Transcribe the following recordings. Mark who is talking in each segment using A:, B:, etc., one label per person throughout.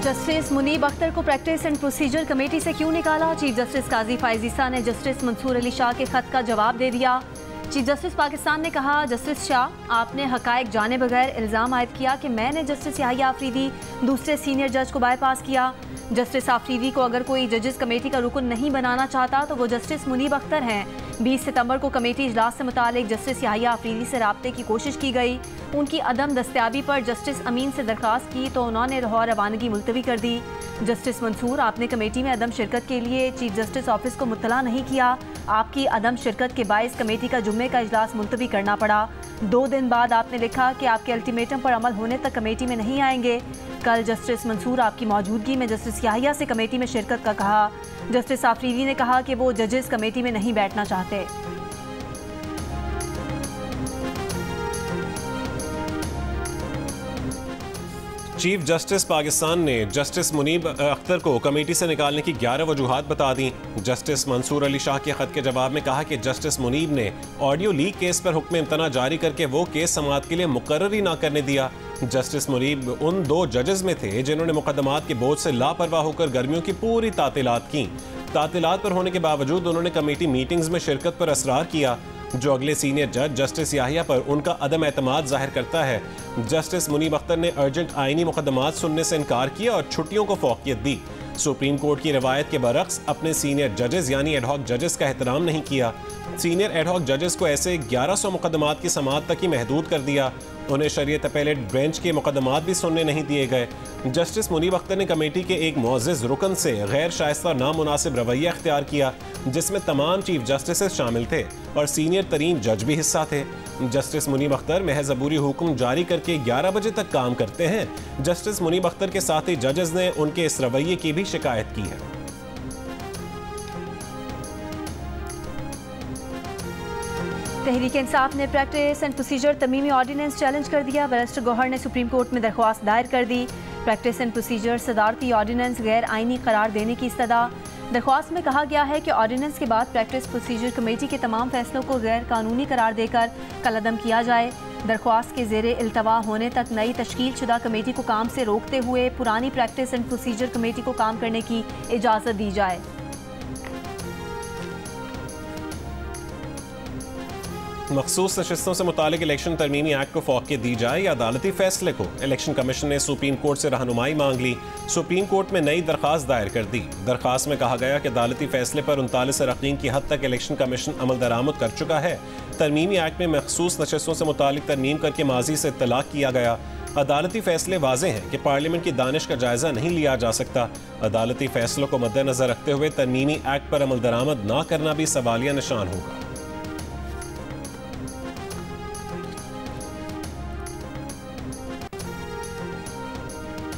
A: Justice Munib Akhtar को practice and procedure committee से क्यों निकाला? चीफ जस्टिस काजी फाइज ईसा ने जस्टिस मंसूर अली शाह के खत का जवाब दे दिया। चीफ जस्टिस पाकिस्तान ने कहा, जस्टिस शाह, आपने हकायक जाने बगैर इल्ज़ाम आयद किया कि मैंने जस्टिस याहिया आफरीदी दूसरे सीनियर जज को बाईपास किया। जस्टिस आफरीदी को अगर कोई जजेस कमेटी का रुकन नहीं बनाना चाहता तो वो जस्टिस मुनीब अख्तर हैं। 20 सितंबर को कमेटी इजलास से मुतालिक जस्टिस याहिया आफरीदी से राब्ते की कोशिश की गई। उनकी अदम दस्तयाबी पर जस्टिस अमीन से दरख्वास्त की तो उन्होंने लाहौर रवानगी मुलतवी कर दी। जस्टिस मंसूर, आपने कमेटी में अदम शिरकत के लिए चीफ जस्टिस ऑफिस को मुत्तला नहीं किया। आपकी अदम शिरकत के बायस कमेटी का जुम्मे का इजलास मुलतवी करना पड़ा। 2 दिन बाद आपने लिखा कि आपके अल्टीमेटम पर अमल होने तक कमेटी में नहीं आएंगे। कल जस्टिस मंसूर आपकी मौजूदगी में जस्टिस याहिया से कमेटी में शिरकत का कहा। जस्टिस आफरीदी ने कहा कि वो जजेस कमेटी में नहीं बैठना चाहते।
B: चीफ जस्टिस पाकिस्तान ने जस्टिस मुनीब अख्तर को कमेटी से निकालने की 11 वजूहात बता दी। जस्टिस मंसूर अली शाह के खत के जवाब में कहा कि जस्टिस मुनीब ने ऑडियो लीक केस पर हुक्म इम्तना जारी करके वो केस समाअत के लिए मुकर्रर ही ना करने दिया। जस्टिस मुनीब उन 2 जजेस में थे जिन्होंने मुकदमात के बोझ से लापरवाह होकर गर्मियों की पूरी तातीलात की। तातीलात पर होने के बावजूद उन्होंने कमेटी मीटिंग्स में शिरकत पर असरार किया, जो अगले सीनियर जज जस्टिस याहिया पर उनका अदम एतमाद जाहिर करता है। जस्टिस मुनीब अख्तर ने अर्जेंट आइनी मुकदमात सुनने से इनकार किया और छुट्टियों को फौकियत दी। सुप्रीम कोर्ट की रवायत के बरक्स अपने सीनियर जजेस यानी एडहॉक जजेस का एहतराम नहीं किया। सीनियर एडहॉक जजेस को ऐसे 1100 मुकदमात की समाअत तक ही महदूद कर दिया। उन्हें शरीयत अपीलेट बेंच के मुकदमात भी सुनने नहीं दिए गए। जस्टिस मुनीब अख्तर ने कमेटी के एक मुअज़्ज़िज़ रुकन से गैर शाइस्ता नामुनासिब रवैया अख्तियार किया, जिसमें तमाम चीफ जस्टिस शामिल थे और सीनियर तरीन जज भी हिस्सा थे। जस्टिस मुनीब अख्तर महज अबूरी हुक्म जारी करके 11 बजे तक काम करते हैं। जस्टिस मुनीब अख्तर के साथी जजेस ने उनके इस रवैये की भी शिकायत की है।
A: तहरीक इंसाफ ने प्रैक्टिस एंड प्रोसीजर तमीमी ऑर्डिनेंस चैलेंज कर दिया। बैरिस्टर गौहर ने सुप्रीम कोर्ट में दरख्वास्त दायर कर दी। प्रैक्टिस एंड प्रोसीजर सदारती ऑर्डिनेंस गैर आइनी करार देने की इस्तदा। दरख्वास्त में कहा गया है कि ऑर्डिनेंस के बाद प्रैक्टिस प्रोसीजर कमेटी के तमाम फैसलों को गैर कानूनी करार देकर कलअदम किया जाए। दरख्वास्त के ज़ेरे इल्तवा होने तक नई तश्कील शुदा कमेटी को काम से रोकते हुए पुरानी प्रैक्टिस एंड प्रोसीजर कमेटी को काम करने की इजाज़त दी जाए।
B: मखसूस नशिस्तों से मुतालिक इलेक्शन तरमीमी एक्ट को फौकियत दी जाए या अदालती फैसले को। इलेक्शन कमीशन ने सुप्रीम कोर्ट से रहनुमाई मांग ली। सुप्रीम कोर्ट में नई दरख्वास्त दायर कर दी। दरख्वास्त में कहा गया कि अदालती फैसले पर 39 रकीन की हद तक इलेक्शन कमीशन अमल दरामद कर चुका है। तरमीमी एक्ट में मखसूस नशिस्तों से मुतालिक तरमीम करके माजी से इत्तलाक किया गया। अदालती फैसले वाज़ेह हैं कि पार्लियामेंट की दानिश का जायजा नहीं लिया जा सकता। अदालती फैसलों को मद्देनजर रखते हुए तरमीमी एक्ट पर अमल दरामद न करना भी सवालिया निशान होगा।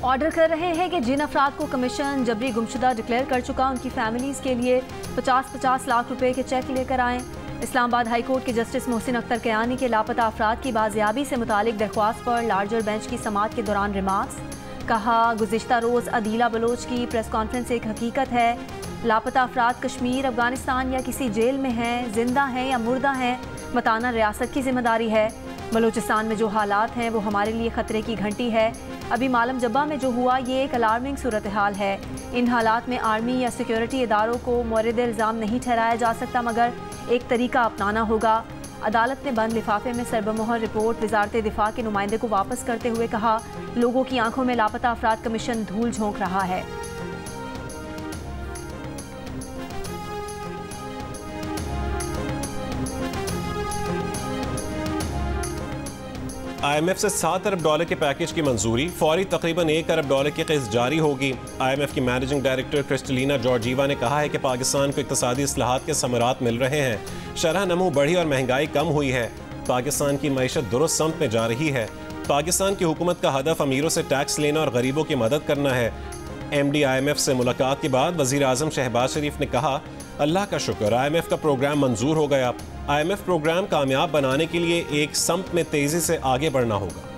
A: ऑर्डर कर रहे हैं कि जिन अफराद को कमीशन जबरी गुमशुदा डिक्लेयर कर चुका उनकी फैमिलीज़ के लिए 50-50 लाख रुपए के चेक लेकर आएँ। इस्लामाबाद हाई कोर्ट के जस्टिस मोहसिन अख्तर कयानी के लापता अफराद की बाजियाबी से मुतालिक दरख्वास्त पर लार्जर बेंच की समाअत के दौरान रिमार्क्स। कहा, गुज़िश्ता रोज़ अदीला बलोच की प्रेस कॉन्फ्रेंस एक हकीकत है। लापता अफराद कश्मीर, अफगानिस्तान या किसी जेल में हैं, जिंदा हैं या मुर्दा हैं, बताना रियासत की जिम्मेदारी है। बलूचिस्तान में जो हालात हैं वो हमारे लिए ख़तरे की घंटी है। अभी मालम जब्बा में जो हुआ ये एक अलार्मिंग सूरत हाल है। इन हालात में आर्मी या सिक्योरिटी इदारों को मोरद इल्ज़ाम नहीं ठहराया जा सकता, मगर एक तरीका अपनाना होगा। अदालत ने बंद लिफाफे में सरबमोहर रिपोर्ट वजारत दिफा के नुमाइंदे को वापस करते हुए कहा, लोगों की आंखों में लापता अफराद कमीशन धूल झोंक रहा है।
B: IMF से $7 अरब के पैकेज की मंजूरी। फौरी तकरीबन $1 अरब की किस्त जारी होगी। IMF की मैनेजिंग डायरेक्टर क्रिस्टलिना जॉर्जीवा ने कहा है कि पाकिस्तान को इक्तसादी इस्लाहात के समरात मिल रहे हैं। शरह नमू बढ़ी और महंगाई कम हुई है। पाकिस्तान की मईशत दुरुस्त समत में जा रही है। पाकिस्तान की हुकूमत का हदफ अमीरों से टैक्स लेना और गरीबों की मदद करना है। MD IMF से मुलाकात के बाद वज़ीर आज़म शहबाज शरीफ ने कहा, अल्लाह का शुक्र, IMF का प्रोग्राम मंजूर हो गया। IMF प्रोग्राम कामयाब बनाने के लिए एक समत में तेजी से आगे बढ़ना होगा।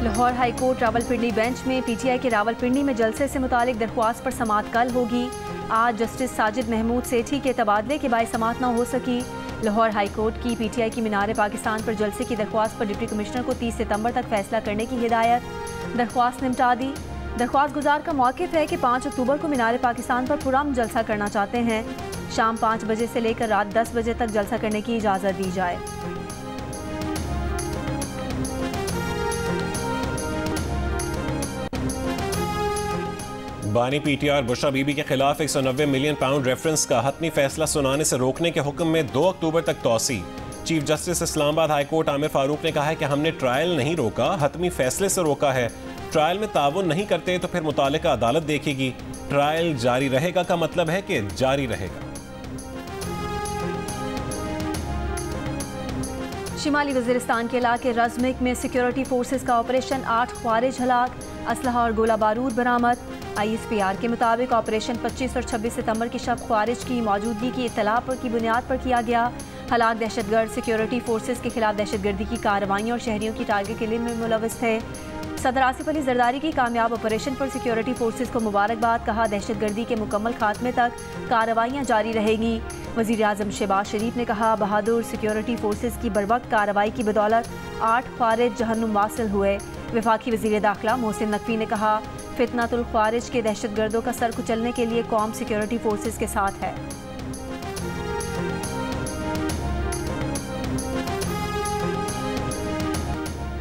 A: Lahore high court Rawalpindi bench में PTI के रावलपिंडी में जलसे से मुतालिक दरख्वास्त पर समाअत कल होगी। आज जस्टिस साजिद महमूद सेठी के तबादले के बाद समाअत न हो सकी। लाहौर हाई कोर्ट की PTI की मीनार पाकिस्तान पर जलसे की दरख्वास्त पर डिप्टी कमिश्नर को 30 सितंबर तक फैसला करने की हिदायत, दरख्वास्त निपटा दी। दरख्वास्त गुजार का मौक़िफ़ है कि 5 अक्टूबर को मीनार पाकिस्तान पर पुरअमन जलसा करना चाहते हैं। शाम 5 बजे से लेकर रात 10 बजे तक जलसा करने की इजाज़त दी जाए।
B: बानी PTI और बुशरा बीबी के खिलाफ 190 मिलियन पाउंड रेफरेंस का हतमी फैसला सुनाने से रोकने के हुक्म में 2 अक्टूबर तक तौसी। Chief justice Islamabad high court Aamir Farooq ने कहा है कि हमने ट्रायल नहीं रोका, हतमी फैसले से रोका है। ट्रायल में ताउन नहीं करते तो फिर मुतालिका अदालत देखेगी। ट्रायल जारी रहेगा का मतलब है कि जारी रहेगा।
A: शिमाली वज़ीरिस्तान के इलाके रज़मिक में सिक्योरिटी फोर्सेस का ऑपरेशन, 8 ख्वारिज हलाक, असलहा और गोला बारूद बरामद। ISPR के मुताबिक ऑपरेशन 25 और 26 सितंबर की शब ख्वारिज की मौजूदगी की इत्तला पर की बुनियाद पर किया गया। हलाक दहशतगर्द सिक्योरिटी फोर्सेस के खिलाफ दहशतगर्दी की कार्रवाइयों और शहरियों की टारगेट किलिंग में मुलव्वस थे। सदर आसिफ अली जरदारी की कामयाब ऑपरेशन पर सिक्योरिटी फोर्सेस को मुबारकबाद, कहा दहशतगर्दी के मुकम्मल खात्मे तक कार्रवाइयाँ जारी रहेंगी। वज़ीर आज़म शहबाज शरीफ ने कहा बहादुर सिक्योरिटी फोर्सेस की बरवक्त कार्रवाई की बदौलत 8 ख्वारिज जहन्नुम वासिल हुए। वफाकी वज़ीर दाखिला मोहसिन नकवी ने कहा फितनातुल ख्वारिज के दहशतगर्दों का सर कुचलने के लिए कौम सिक्योरिटी फोर्सेस के साथ है।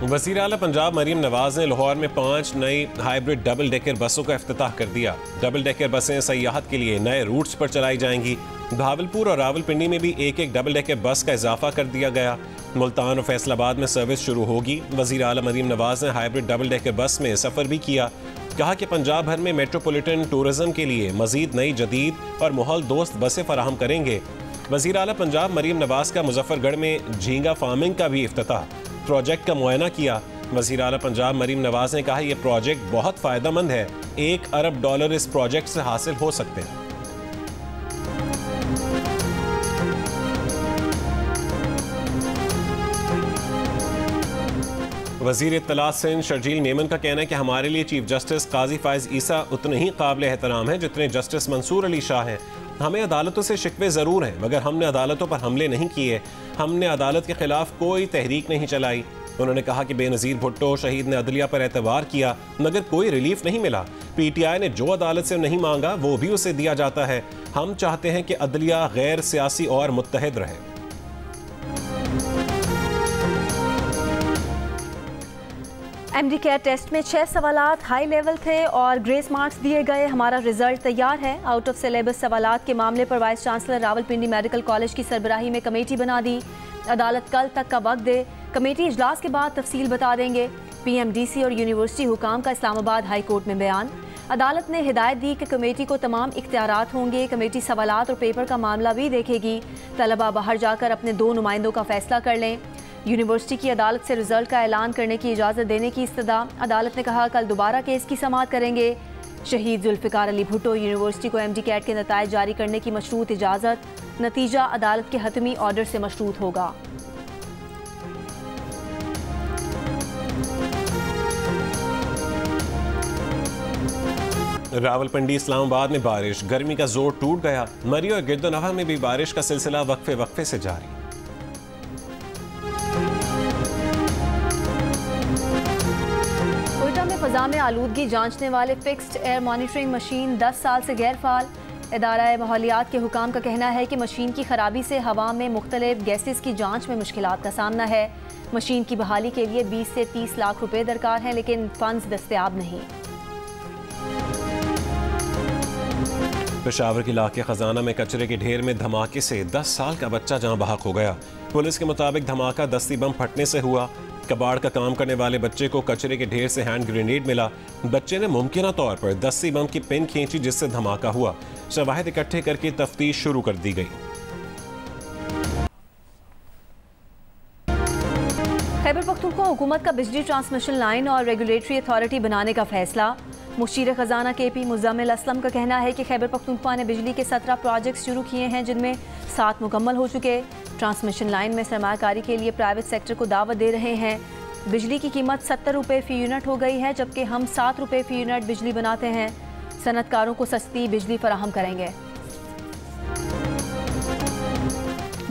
B: वज़ीर आला पंजाब मरीम नवाज ने लाहौर में 5 नई हाइब्रिड डबल डेकर बसों का इफ्तिताह कर दिया। डबल डेकर बसें सयाहत के लिए नए रूट्स पर चलाई जाएंगी। भावलपुर और रावलपिंडी में भी एक डबल डेकर बस का इजाफा कर दिया गया। मुल्तान और फैसलाबाद में सर्विस शुरू होगी। वज़ीर आला मरीम नवाज ने हाइब्रिड डबल डेकर बस में सफ़र भी किया। कहा कि पंजाब भर में मेट्रोपॉलिटन टूरिज्म के लिए मज़ीद नई जदीद और माहौल दोस्त बसें फराहम करेंगे। वज़ीर आला पंजाब मरीम नवाज का मुजफ्फरगढ़ में झींगा फार्मिंग का भी इफ्तिताह, प्रोजेक्ट का मुआयना किया। वज़ीर आला पंजाब मरीम नवाज ने कहा यह प्रोजेक्ट बहुत फ़ायदेमंद है, $1 अरब इस प्रोजेक्ट से हासिल हो सकते हैं। वज़ीर इत्तलात सिंध शर्जील मेमन का कहना है कि हमारे लिए चीफ जस्टिस काजी फायज़ ईसा उतने ही काबिल एहतराम हैं जितने जस्टिस मंसूर अली शाह हैं। हमें अदालतों से शिकवे ज़रूर हैं, मगर हमने अदालतों पर हमले नहीं किए। हमने अदालत के खिलाफ कोई तहरीक नहीं चलाई। उन्होंने कहा कि बेनज़ीर भुट्टो शहीद ने अदलिया पर एतबार किया, मगर कोई रिलीफ नहीं मिला। PTI ने जो अदालत से नहीं मांगा वो भी उसे दिया जाता है। हम चाहते हैं कि अदलिया गैर सियासी और मुत्तहिद रहे।
A: MD केयर टेस्ट में 6 सवालात हाई लेवल थे और ग्रेस मार्क्स दिए गए। हमारा रिजल्ट तैयार है। आउट ऑफ सिलेबस सवालात के मामले पर vice chancellor Rawalpindi medical college की सरबराही में कमेटी बना दी। अदालत कल तक का वक्त दे, कमेटी इजलास के बाद तफसील बता देंगे। PMDC और यूनिवर्सिटी हुकाम का इस्लामाबाद हाई कोर्ट में बयान। अदालत ने हिदायत दी कि कमेटी को तमाम इख्तियारात होंगे। कमेटी सवालात और पेपर का मामला भी देखेगी। तलबा बाहर जाकर अपने 2 नुमाइंदों का फैसला कर लें। यूनिवर्सिटी की अदालत से रिजल्ट का ऐलान करने की इजाज़त देने की इस्तदा। अदालत ने कहा कल दोबारा केस की समाअत करेंगे। शहीद जुल्फ़िकार अली भुट्टो यूनिवर्सिटी को MD कैट के नतायज जारी करने की मशरूत इजाज़त। नतीजा अदालत के हतमी ऑर्डर से मशरूत होगा।
B: रावलपिंडी इस्लामाबाद में बारिश, गर्मी का जोर टूट गया। मरी और गिरदोनवा में भी बारिश का सिलसिला वक्फे वक्फे से जारी।
A: फ़ज़ा में आलूदगी जांचने वाले फिक्स्ड एयर मॉनिटरिंग मशीन 10 साल से गैर फाल। इदारा माहौलियात के हुकाम का कहना है कि मशीन की खराबी से हवा में मुख्तलिफ गैसेस की जांच में मुश्किलात का सामना है। मशीन की बहाली के लिए 20 से 30 लाख रुपए दरकार हैं, लेकिन फंड्स दस्तयाब नहीं।
B: पेशावर के इलाके खजाना में कचरे के ढेर में धमाके से 10 साल का बच्चा जहां बहक हो गया। पुलिस के मुताबिक धमाका दस्ती बम फटने से हुआ। कबाड़ का काम करने वाले बच्चे को कचरे के ढेर से हैंड ग्रेनेड मिला। बच्चे ने मुमकिना तौर पर दस्ती बम की पिन खींची जिससे धमाका हुआ। शवाहिद इकट्ठे करके तफ्तीश शुरू कर दी गई।
A: खैबर पख्तूनख्वा हुकूमत का बिजली ट्रांसमिशन लाइन और रेगुलेटरी अथॉरिटी बनाने का फैसला। मुशीर खजाना KP मुज़म्मिल असलम का कहना है कि खैबर पख्तूनख्वा ने बिजली के 17 प्रोजेक्ट शुरू किए हैं, जिनमें 7 मुकम्मल हो चुके। ट्रांसमिशन लाइन में सरमायाकारी के लिए प्राइवेट सेक्टर को दावत दे रहे हैं। बिजली की कीमत 70 रुपये फ़ी यूनिट हो गई है, जबकि हम 7 रुपये फ़ी यूनिट बिजली बनाते हैं। सनतकारों को सस्ती बिजली फराहम करेंगे।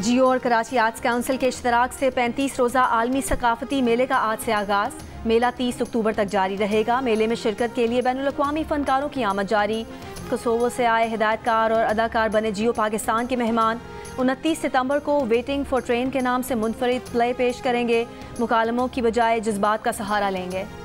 A: जियो और कराची आर्ट्स काउंसिल के इश्तराक से 35 रोज़ा आलमी सकाफती मेले का आज से आगाज़। मेला 30 अक्टूबर तक जारी रहेगा। मेले में शिरकत के लिए बैनुल-अक़वामी फ़नकारों की आमद जारी। कोसोवो से आए हिदायतकार और अदाकार बने जियो पाकिस्तान के मेहमान। 29 सितंबर को वेटिंग फॉर ट्रेन के नाम से मुनफरिद प्ले पेश करेंगे। मुकालमों की बजाय जज्बात का सहारा लेंगे।